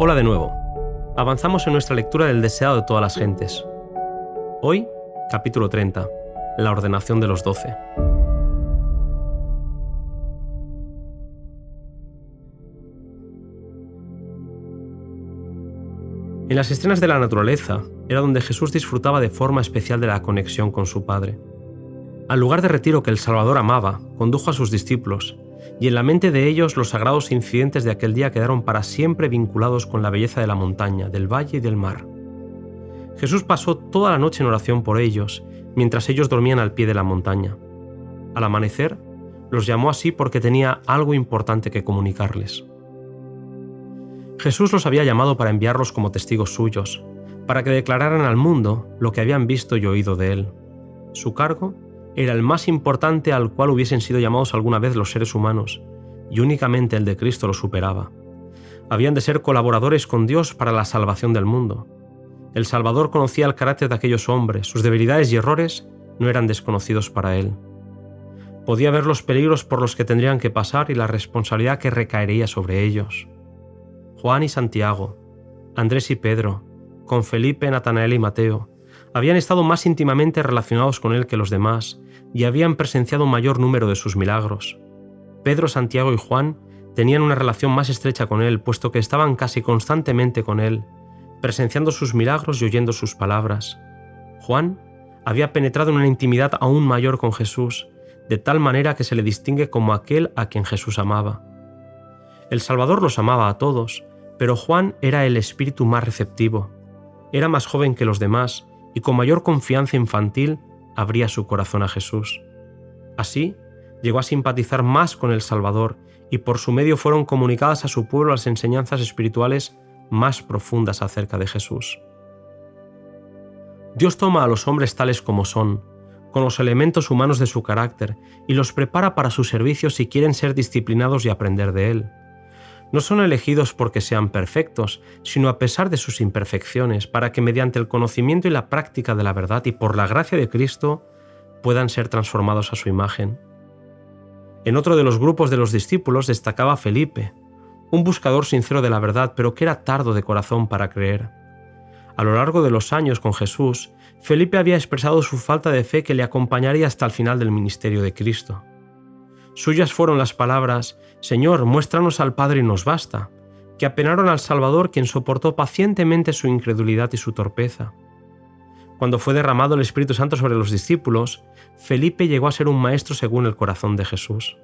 Hola de nuevo. Avanzamos en nuestra lectura del deseado de todas las gentes. Hoy, capítulo 30, la ordenación de los 12. En las escenas de la naturaleza era donde Jesús disfrutaba de forma especial de la conexión con su Padre. Al lugar de retiro que el Salvador amaba, condujo a sus discípulos, y en la mente de ellos los sagrados incidentes de aquel día quedaron para siempre vinculados con la belleza de la montaña, del valle y del mar. Jesús pasó toda la noche en oración por ellos, mientras ellos dormían al pie de la montaña. Al amanecer, los llamó así porque tenía algo importante que comunicarles. Jesús los había llamado para enviarlos como testigos suyos, para que declararan al mundo lo que habían visto y oído de él. Su cargo era el más importante al cual hubiesen sido llamados alguna vez los seres humanos, y únicamente el de Cristo lo superaba. Habían de ser colaboradores con Dios para la salvación del mundo. El Salvador conocía el carácter de aquellos hombres, sus debilidades y errores no eran desconocidos para él. Podía ver los peligros por los que tendrían que pasar y la responsabilidad que recaería sobre ellos. Juan y Santiago, Andrés y Pedro, con Felipe, Natanael y Mateo, habían estado más íntimamente relacionados con él que los demás y habían presenciado un mayor número de sus milagros. Pedro, Santiago y Juan tenían una relación más estrecha con él, puesto que estaban casi constantemente con él, presenciando sus milagros y oyendo sus palabras. Juan había penetrado en una intimidad aún mayor con Jesús, de tal manera que se le distingue como aquel a quien Jesús amaba. El Salvador los amaba a todos, pero Juan era el espíritu más receptivo. Era más joven que los demás y con mayor confianza infantil abría su corazón a Jesús. Así, llegó a simpatizar más con el Salvador y por su medio fueron comunicadas a su pueblo las enseñanzas espirituales más profundas acerca de Jesús. Dios toma a los hombres tales como son, con los elementos humanos de su carácter, y los prepara para su servicio si quieren ser disciplinados y aprender de él. No son elegidos porque sean perfectos, sino a pesar de sus imperfecciones, para que mediante el conocimiento y la práctica de la verdad y por la gracia de Cristo puedan ser transformados a su imagen. En otro de los grupos de los discípulos destacaba Felipe, un buscador sincero de la verdad, pero que era tardo de corazón para creer. A lo largo de los años con Jesús, Felipe había expresado su falta de fe que le acompañaría hasta el final del ministerio de Cristo. Suyas fueron las palabras: «Señor, muéstranos al Padre y nos basta», que apenaron al Salvador, quien soportó pacientemente su incredulidad y su torpeza. Cuando fue derramado el Espíritu Santo sobre los discípulos, Felipe llegó a ser un maestro según el corazón de Jesús.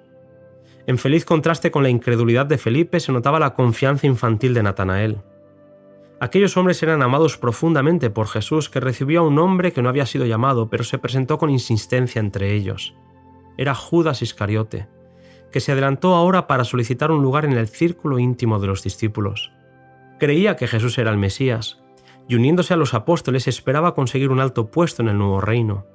En feliz contraste con la incredulidad de Felipe se notaba la confianza infantil de Natanael. Aquellos hombres eran amados profundamente por Jesús, que recibió a un hombre que no había sido llamado, pero se presentó con insistencia entre ellos. Era Judas Iscariote, que se adelantó ahora para solicitar un lugar en el círculo íntimo de los discípulos. Creía que Jesús era el Mesías, y uniéndose a los apóstoles esperaba conseguir un alto puesto en el nuevo reino.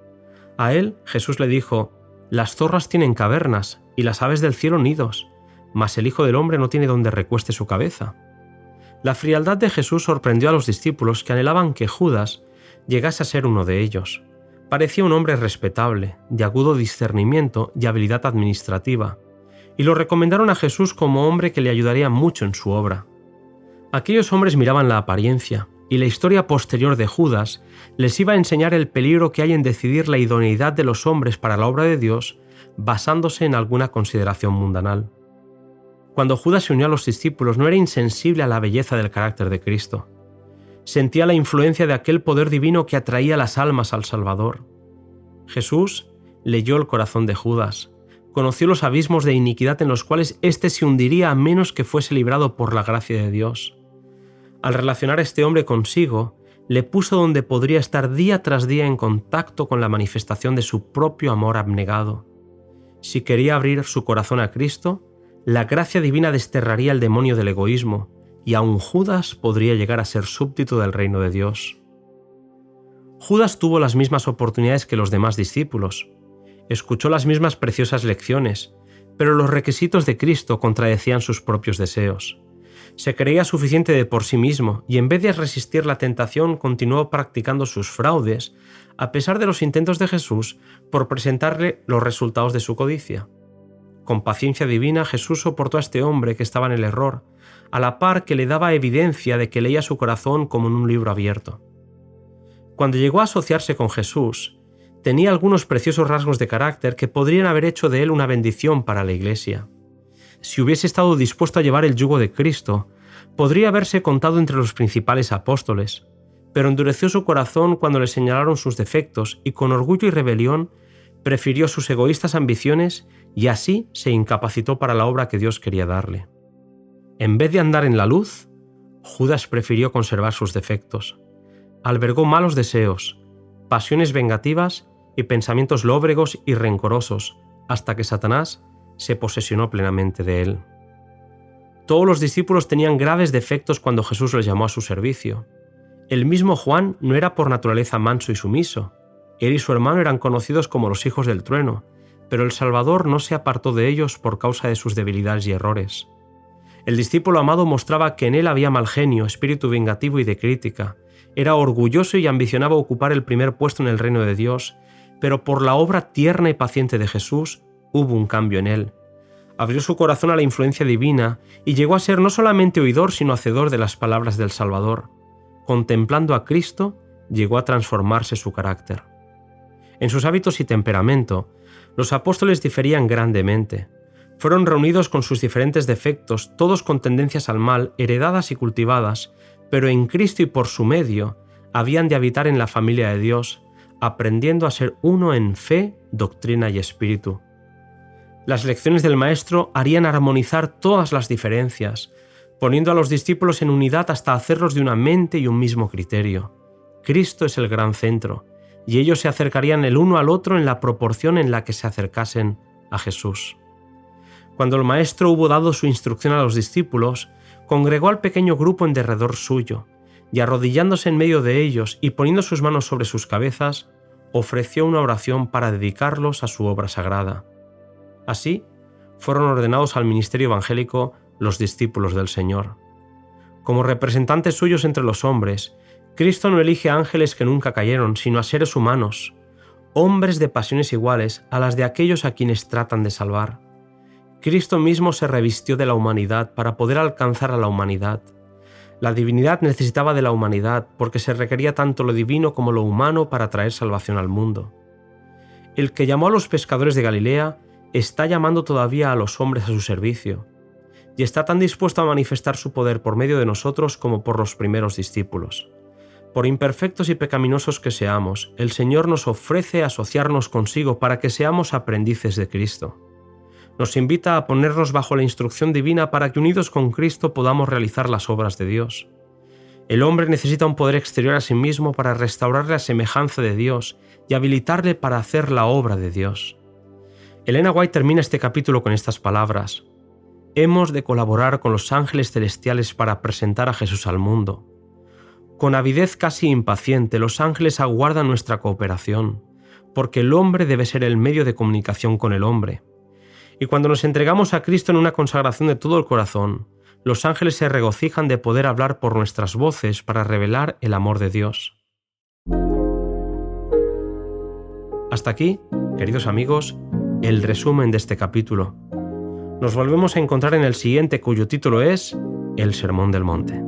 A él Jesús le dijo: «Las zorras tienen cavernas, y las aves del cielo nidos, mas el Hijo del Hombre no tiene donde recueste su cabeza». La frialdad de Jesús sorprendió a los discípulos, que anhelaban que Judas llegase a ser uno de ellos. Parecía un hombre respetable, de agudo discernimiento y habilidad administrativa, y lo recomendaron a Jesús como hombre que le ayudaría mucho en su obra. Aquellos hombres miraban la apariencia, y la historia posterior de Judas les iba a enseñar el peligro que hay en decidir la idoneidad de los hombres para la obra de Dios basándose en alguna consideración mundanal. Cuando Judas se unió a los discípulos no era insensible a la belleza del carácter de Cristo. Sentía la influencia de aquel poder divino que atraía las almas al Salvador. Jesús leyó el corazón de Judas, conoció los abismos de iniquidad en los cuales éste se hundiría a menos que fuese librado por la gracia de Dios. Al relacionar a este hombre consigo, le puso donde podría estar día tras día en contacto con la manifestación de su propio amor abnegado. Si quería abrir su corazón a Cristo, la gracia divina desterraría el demonio del egoísmo, y aun Judas podría llegar a ser súbdito del reino de Dios. Judas tuvo las mismas oportunidades que los demás discípulos. Escuchó las mismas preciosas lecciones, pero los requisitos de Cristo contradecían sus propios deseos. Se creía suficiente de por sí mismo y en vez de resistir la tentación continuó practicando sus fraudes, a pesar de los intentos de Jesús por presentarle los resultados de su codicia. Con paciencia divina, Jesús soportó a este hombre que estaba en el error, a la par que le daba evidencia de que leía su corazón como en un libro abierto. Cuando llegó a asociarse con Jesús, tenía algunos preciosos rasgos de carácter que podrían haber hecho de él una bendición para la Iglesia. Si hubiese estado dispuesto a llevar el yugo de Cristo, podría haberse contado entre los principales apóstoles, pero endureció su corazón cuando le señalaron sus defectos y con orgullo y rebelión prefirió sus egoístas ambiciones y así se incapacitó para la obra que Dios quería darle. En vez de andar en la luz, Judas prefirió conservar sus defectos. Albergó malos deseos, pasiones vengativas y pensamientos lóbregos y rencorosos, hasta que Satanás se posesionó plenamente de él. Todos los discípulos tenían graves defectos cuando Jesús los llamó a su servicio. El mismo Juan no era por naturaleza manso y sumiso. Él y su hermano eran conocidos como los hijos del trueno, pero el Salvador no se apartó de ellos por causa de sus debilidades y errores. El discípulo amado mostraba que en él había mal genio, espíritu vengativo y de crítica. Era orgulloso y ambicionaba ocupar el primer puesto en el reino de Dios, pero por la obra tierna y paciente de Jesús hubo un cambio en él. Abrió su corazón a la influencia divina y llegó a ser no solamente oidor sino hacedor de las palabras del Salvador. Contemplando a Cristo, llegó a transformarse su carácter. En sus hábitos y temperamento, los apóstoles diferían grandemente. Fueron reunidos con sus diferentes defectos, todos con tendencias al mal, heredadas y cultivadas, pero en Cristo y por su medio habían de habitar en la familia de Dios, aprendiendo a ser uno en fe, doctrina y espíritu. Las lecciones del Maestro harían armonizar todas las diferencias, poniendo a los discípulos en unidad hasta hacerlos de una mente y un mismo criterio. Cristo es el gran centro, y ellos se acercarían el uno al otro en la proporción en la que se acercasen a Jesús. Cuando el Maestro hubo dado su instrucción a los discípulos, congregó al pequeño grupo en derredor suyo, y arrodillándose en medio de ellos y poniendo sus manos sobre sus cabezas, ofreció una oración para dedicarlos a su obra sagrada. Así, fueron ordenados al ministerio evangélico los discípulos del Señor. Como representantes suyos entre los hombres, Cristo no elige a ángeles que nunca cayeron, sino a seres humanos, hombres de pasiones iguales a las de aquellos a quienes tratan de salvar. Cristo mismo se revistió de la humanidad para poder alcanzar a la humanidad. La divinidad necesitaba de la humanidad porque se requería tanto lo divino como lo humano para traer salvación al mundo. El que llamó a los pescadores de Galilea está llamando todavía a los hombres a su servicio, y está tan dispuesto a manifestar su poder por medio de nosotros como por los primeros discípulos. Por imperfectos y pecaminosos que seamos, el Señor nos ofrece asociarnos consigo para que seamos aprendices de Cristo. Nos invita a ponernos bajo la instrucción divina para que unidos con Cristo podamos realizar las obras de Dios. El hombre necesita un poder exterior a sí mismo para restaurar la semejanza de Dios y habilitarle para hacer la obra de Dios. Elena White termina este capítulo con estas palabras: hemos de colaborar con los ángeles celestiales para presentar a Jesús al mundo. Con avidez casi impaciente, los ángeles aguardan nuestra cooperación, porque el hombre debe ser el medio de comunicación con el hombre. Y cuando nos entregamos a Cristo en una consagración de todo el corazón, los ángeles se regocijan de poder hablar por nuestras voces para revelar el amor de Dios. Hasta aquí, queridos amigos, el resumen de este capítulo. Nos volvemos a encontrar en el siguiente, cuyo título es El Sermón del Monte.